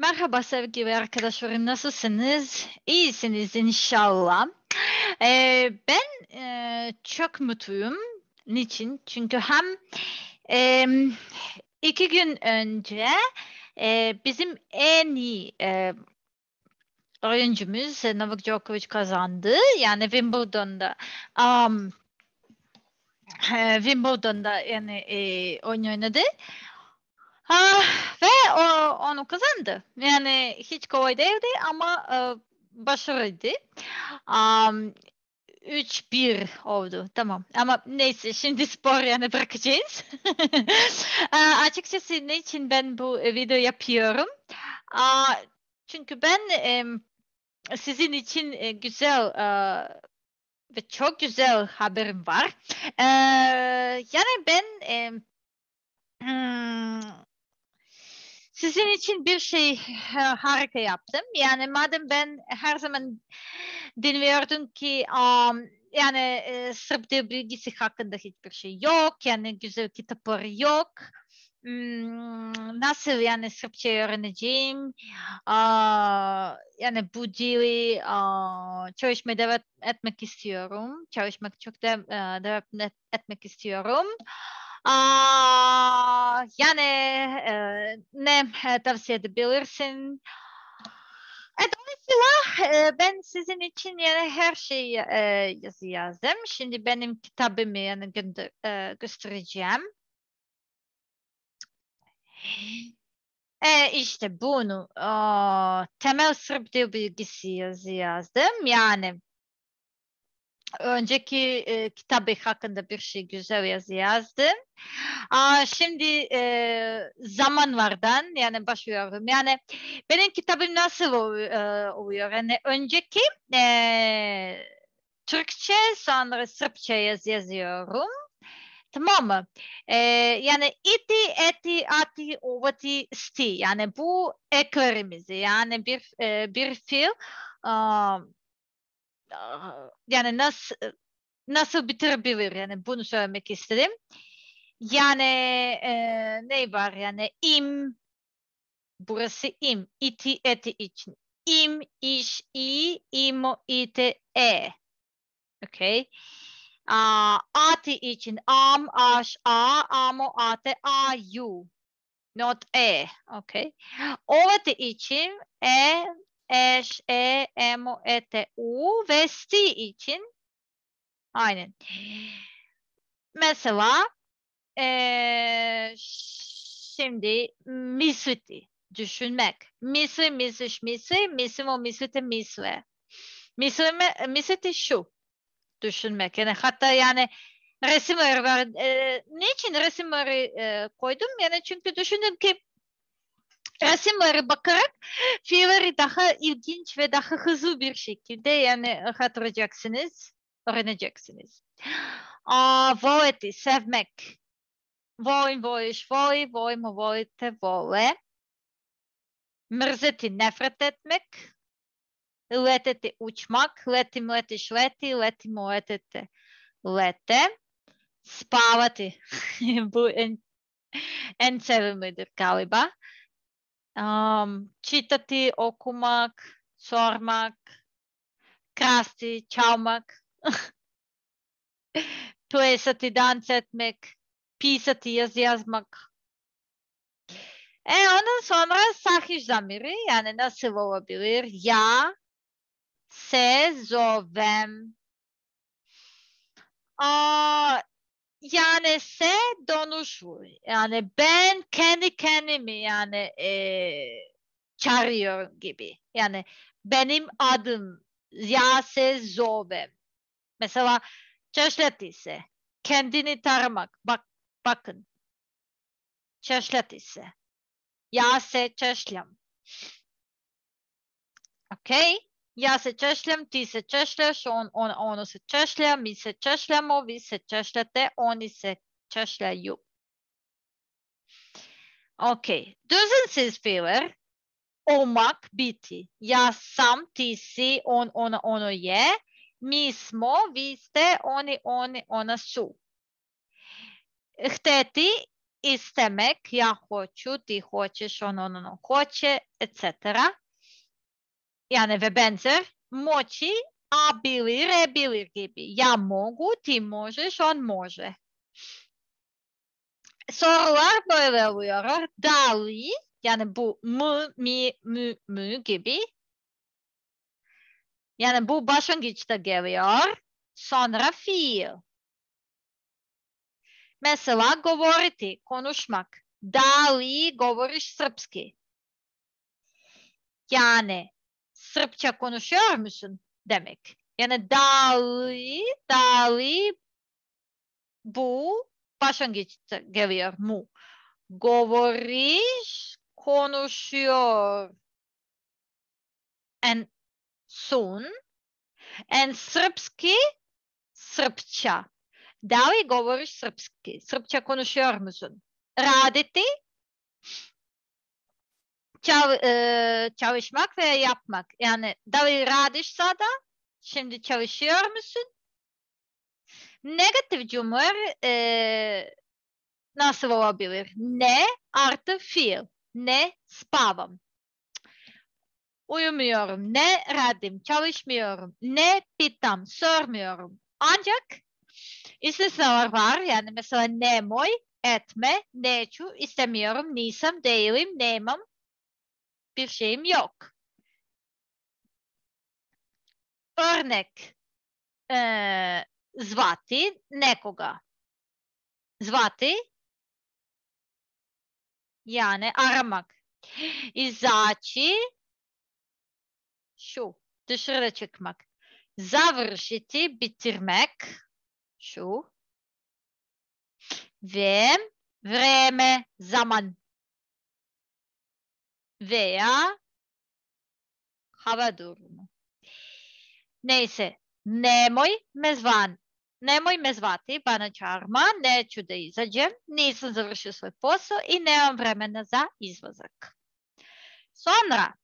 Merhaba sevgili arkadaşlarım, nasılsınız? İyisiniz inşallah. Ben çok mutluyum. Niçin? Çünkü hem e, 2 gün önce bizim en iyi oyuncumuz Novak Djokovic kazandı. Yani Wimbledon'da yani oyun oynadı. Ah, ve onu kazandı. Yani hiç kolay değildi ama başarılıydı. Um, 3-1 oldu. Tamam. Ama neyse şimdi spor yani bırakacağız. Açıkçası ne için ben bu video yapıyorum? Aa, çünkü ben sizin için güzel ve çok güzel haberim var. Yani ben hmm, sizin için bir şey harika yaptım. Yani madem ben her zaman dinliyordum ki yani Sırp dil bilgisi hakkında hiçbir şey yok. Yani güzel kitapları yok. Nasıl yani Sırpça öğreneceğim? Yani bu dili çalışmaya devam etmek istiyorum. Çalışmak çok devam etmek istiyorum. Yani ne tavsiye edebilirsin? Dolayısıyla ben sizin için yani her şeyi yazı yazdım. Şimdi benim kitabımı yani göstereceğim. İşte bunu temel Sırp dil bilgisi yazı yazdım. Yani önceki kitabı hakkında bir şey güzel yazı yazdım. Şimdi zamanlardan yani başlıyorum. Yani benim kitabım nasıl oluyor? Yani önceki Türkçe sonra Sırpça yazıyorum. Tamam mı? Yani iti, eti, ati, ovati, sti. Yani bu eklerimizi yani bir fil yani nasıl bitirebilir yani bunu söylemek istedim. Yani ne var yani burası iti eti için iş imo ite okay. Ati için amo ate not okay. Ovati için emo ete ve sti için aynen. Mesela şimdi misliti düşünmek. Mislimo, mislite, misle. Misliti şu düşünmek. Yani hatta yani resimler var. Niçin resimleri koydum? Yani çünkü düşündüm ki resimlere bakarak fiilleri daha ilginç ve daha hızlı bir şekilde yani hatırlayacaksınız, öğreneceksiniz. Voleti, sevmek. Volim, voliš, voli, volimo, volite, vole. Mrzeti, nefret etmek. Leteti, uçmak. Letim, letiš, leti, letimo, letete, lete. Spavati. Bu en sevimlidir galiba. Čitati, okumak, sormak, krasti, çalmak. Plesati, dans etmek. Pisati, yazı yazmak. Ondan sonra sahih zamiri yani nasıl olabilir? Ya, se, zovem. Yani se donuşu. Yani ben kendi kendimi yani çağırıyorum gibi. Yani benim adım ya se zovem. Mesela çeşlet ise kendini taramak. Bakın. Çeşlet ise. Ja se češljam. Ok? Ja se češljam, ti se češljaš, ono se češlja, mi se češljamo, vi se češljate, oni se češljaju. Ok. Düzensiz fiiller olmak, biti. Ja sam, ti si, on, ona, ono je. Mi smo, vi ste, oni, ona su. Hteti istemek, ya hoću, ti hoćeš, ono hoće, etc. Yani ve benzer. Moći, a bilir, bilir gibi. Ya mogu, ti možeš, on može. Sorular böyle oluyor. Da li, yani bu mı, mi, mü gibi. Yani bu başlangıçta geliyor. Sonra fiil. Mesela govoriti, konuşmak. Da li govoriš srpski? Yani Sırpça konuşuyor musun demek. Yani da li bu başlangıçta geliyor mu. Govoriš, konuşuyor. En sun. En srpski, Srpça. Da li govoriš srpski? Srpça konuşuyor musun? Raditi, çalışmak ve yapmak. Yani da li radiš sada? Şimdi çalışıyor musun? Negatif cümleler nasıl olabilir? Ne artı fiil. Ne spavam. Uyumuyorum. Ne radim. Çalışmıyorum. Ne pitam. Sormuyorum. Ancak istisnalar var. Yani mesela nemoj, etme, neću, istemiyorum, nisam, değilim, nemam. Bir şeyim yok. Örnek. Zvati nekoga. Zvati yani aramak. İzaći şu. Dışarıda çıkmak. Završiti bitirmek. Şu. Ve vreme zaman. Veya hava durumu. Neyse. Nemoj me zvan. Nemoj me zvati, bana çağırma, neću da izađem, nisam završio svoj posao i nemam vremena za izlazak. Sonra,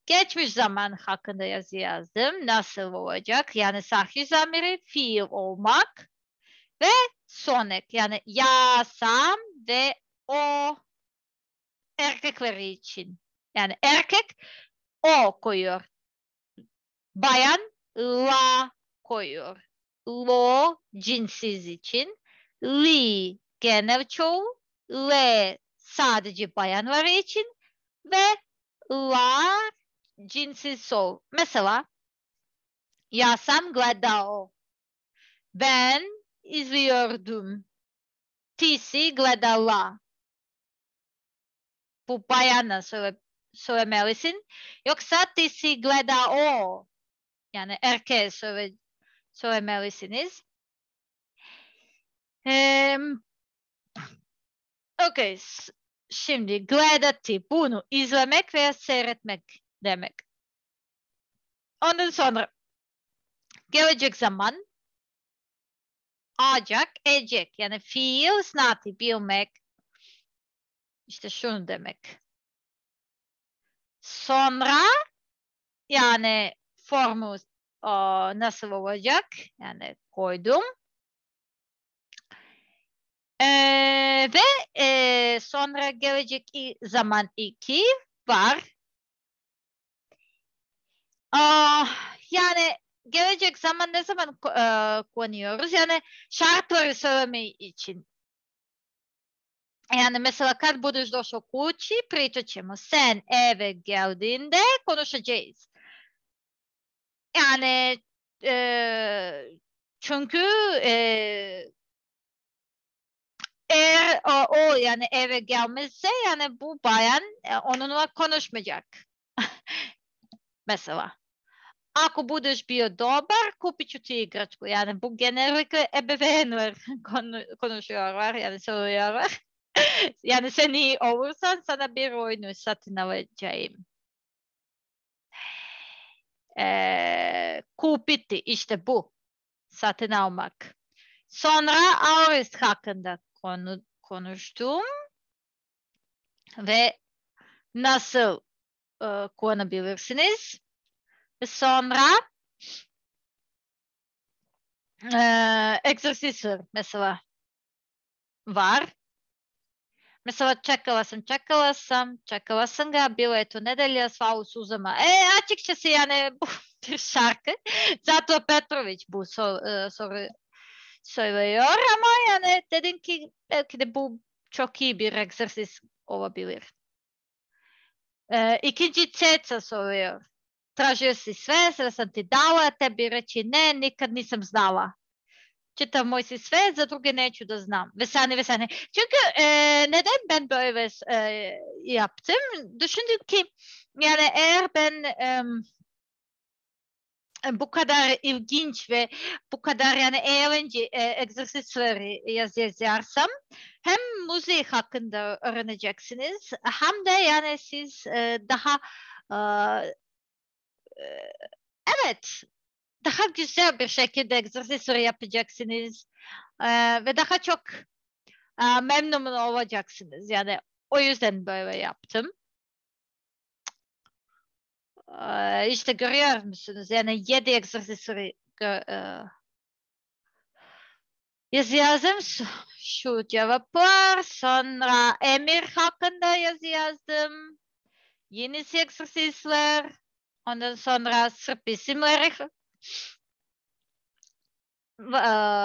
geçmiş zaman hakkında yazı yazdım. Nasıl olacak? Yani sahih zamiri, fiil olmak ve sonek. Yani ya, sam ve o erkekleri için. Yani erkek o koyuyor. Bayan la koyuyor. Lo cinsiz için. Li genel çoğul. Le sadece bayanları için. Ve la cinsiz çoğul. Mesela ja sam gledao. Ben izliyordum. Ti si gledala. Bu bayana söylemelisin. Yoksa ti si gledao. Yani erkeğe söylemelisiniz. Okay. Şimdi gledati bunu izlemek veya seyretmek demek. Ondan sonra gelecek zaman acak, ecek. Yani fiil snati bilmek. İşte şunu demek. Sonra yani formu nasıl olacak? Yani koydum. Ve sonra gelecek zaman 2 var. Yani gelecek zaman ne zaman kullanıyoruz? Yani şartları söylemek için. Yani mesela kad budeš došao kući, pričat ćemo. Sen eve geldiğinde konuşacağız. Yani çünkü eğer o yani eve gelmezse yani bu bayan onunla konuşmayacak. Mesela. Ako budeš bio dobar, kupit ću ti igračku. Yani bu genellikle ebeveynler konuşuyorlar, yani söylüyorlar. Yani sen iyi olursan sana bir oyunu satın alacağım. Kupiti işte bu. Satın almak. Sonra aorist hakkında konuştum. Ve nasıl kullanabilirsiniz? Sonra egzersizler mesela var. Mesela çakalasın ga bil eto nedelya sva u suzama. Açıkçası yani bu bir şarkı. Zato Petrović bu soru söylüyor ama yani dedim ki belki de bu çok iyi bir egzersiz olabilir. İkinci Ceca soruyor. Tražio si sve, sve sam ti dala, tebi reći ne, nikad nisam znala. Čitav si sve, za druge neću da znam. Vesani. Çünkü neden ben böyle yaptım? Düşündüm ki yani eğer ben bu kadar ilginç ve bu kadar yani eğlenceli egzersizleri yazarsam hem müzik hakkında öğreneceksiniz hem de yani siz daha evet daha güzel bir şekilde egzersizleri yapacaksınız ve daha çok memnun olacaksınız. Yani o yüzden böyle yaptım. İşte görüyor musunuz? Yani 7 egzersizleri yazdım. Şu cevaplar. Sonra Emir hakkında yazdım. Yeni egzersizler. Ondan sonra Sırp isimleri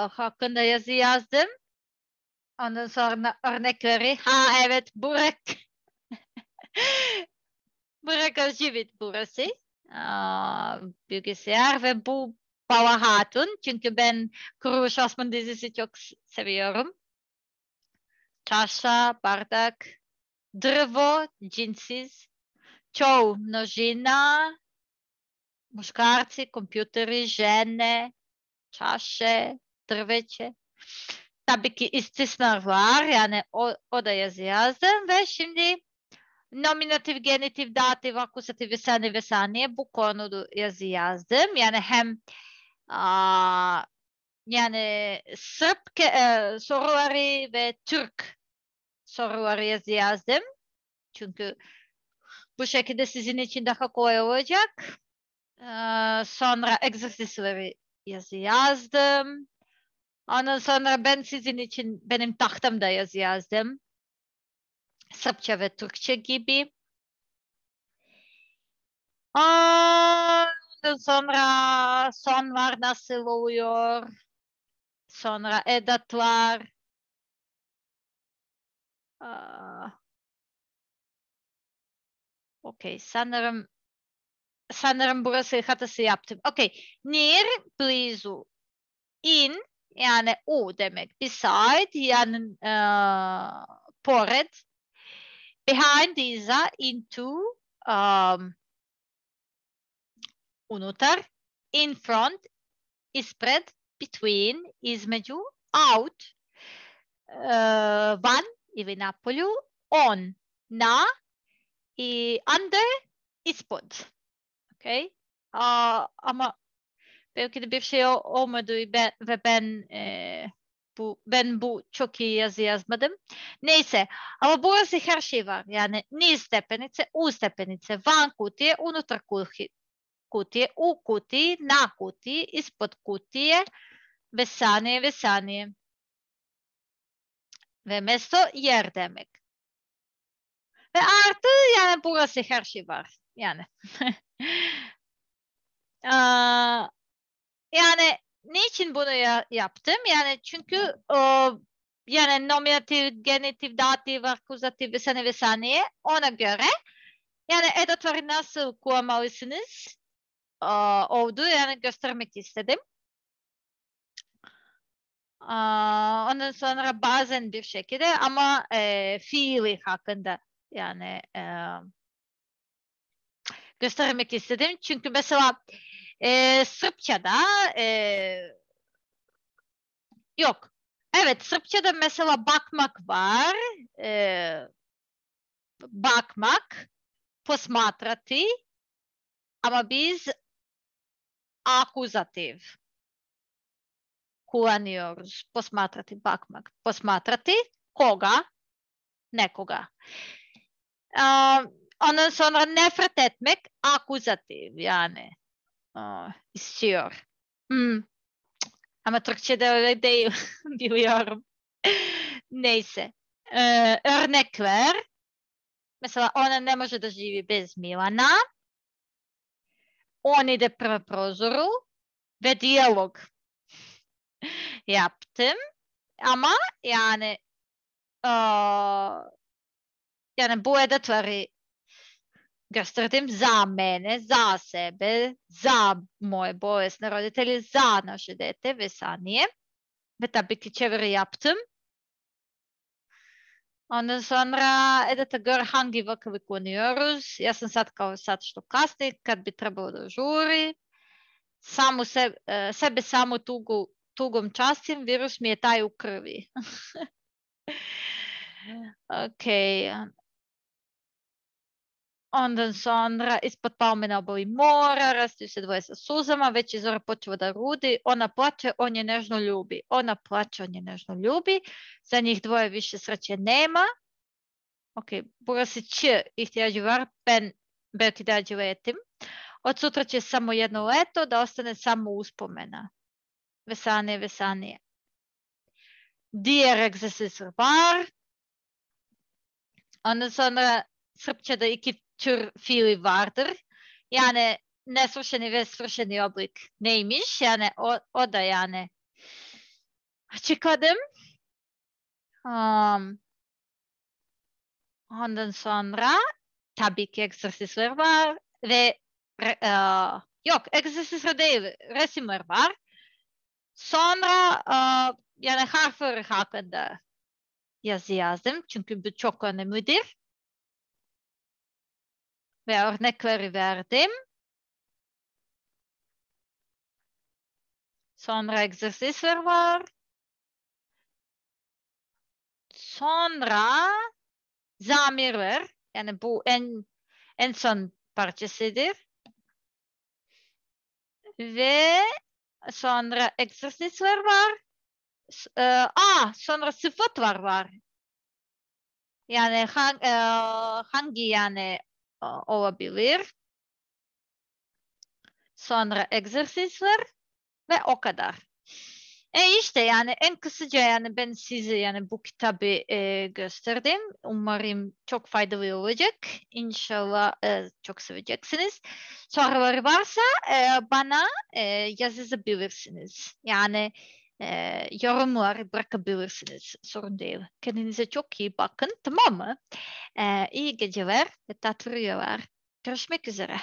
hakkında yazdım. Ondan sonra örnekleri. Ha evet Burak. Burak Özcivit burası. Bilgisayar ve bu Bala Hatun. Çünkü ben Kuruluş Osman dizisi çok seviyorum. Çaša, bardak, drvo, cinsiz, čov, množina, muškarci, kompjuteri, žene, čaše, drveće. Tabii ki istisnar var. Yani o da yazdım ve şimdi nominatif, genitif, datif, akusatif vesaire bu konuda yazdım. Yani hem yani Sırp soruları ve Türk soruları yazdım. Çünkü bu şekilde sizin için daha kolay olacak. Sonra egzersizleri yazdım. Ondan sonra ben sizin için benim tahtamda yazdım. Sırpça ve Türkçe gibi. Ondan sonra sonlar nasıl oluyor? Sonra edatlar. Okey, sanırım burası hatası yaptım. Okey, near, blizu, in yani u demek. Beside yani pored. Behind dieser, into, unutar. In front, ispred. Between, između. Out, van ili napolju. On, na. I under, ispod. Okay. Ama belki de bir şey olmadı ve ben bu çok iyi yazı yazmadım. Neyse ama burası her şey var. Yani niz stepenice, u stepenice, van kutije, unutar kutije, u kutiji, na kutiji, ispod kutije, ve saniye. Ve mesto yer demek. Ve artı yani burası her şey var. Yani. Yani niçin bunu yaptım? Yani çünkü yani nominatif, genitif, datif, akuzatif vesaire ona göre yani edatları nasıl kullanmalısınız oldu yani göstermek istedim. Ondan sonra bazen bir şekilde ama fiili hakkında yani göstermek istedim. Çünkü mesela Sırpçada yok. Evet, Sırpçada mesela bakmak var. Bakmak, posmatrati ama biz akuzatif kullanıyoruz. Posmatrati, bakmak. Posmatrati, koga, nekoga. Ondan sonra nefret etmek, akuzatif yani. İstiyor. Ama Türkçe'de öyle değil biliyorum. Neyse. Örnek ver. Mesela ona ne može da živi bez Milana. On ide prema prozoru ve diyalog yaptım. Ama yani yani bu edatları gösterdim za mene, za sebe, za moje bolesne roditelje, za naše dete ve saniye. Ve tabii ki çeviri yaptım. Ondan sonra edata gör hangi vakavi kullanıyoruz. Ja sam sad kao sad što kasnije kad bi trebalo da žuri. Sebe samo tugom častim, virus mi je taj u krvi. Ok. Ondan sonra ispod palmina oboli mora, rastaju se dvoje sa suzama, već je Zora počela da rudi, ona plače, on je nežno ljubi. Ona plače, on je nežno ljubi. Za njih dvoje više sreće nema. Ok, burası ç ihtiyacı var. Ben belki de acele ettim. Od sutra će samo jedno leto da ostane samo uspomena. Veselije, veselije. Diğer egzersiz var. Ondan sonra Srpçada iki tür fiili vardır. Yani nesvršeni ve svršeni oblik neymiş? Yani o da yani açıkladım. Ondan sonra tabii ki egzersizler var ve yok egzersizler değil resimler var. Sonra yani harfler hakkında yazı yazdım çünkü bu çok önemlidir. Ve örnekleri verdim. Sonra egzersizler var. Sonra zamirler. Yani bu en son parçasıdır. Ve sonra egzersizler var. Sonra sıfatlar var. Yani hangi yani olabilir? Sonra egzersizler ve o kadar. İşte yani en kısaca yani ben size yani bu kitabı gösterdim. Umarım çok faydalı olacak. İnşallah çok seveceksiniz. Soruları varsa bana yazabilirsiniz. Yani yorumlar bırakabilirsiniz. Sorun değil. Kendinize çok iyi bakın, tamam mı? İyi geceler ve tatlı rüyalar. Görüşmek üzere.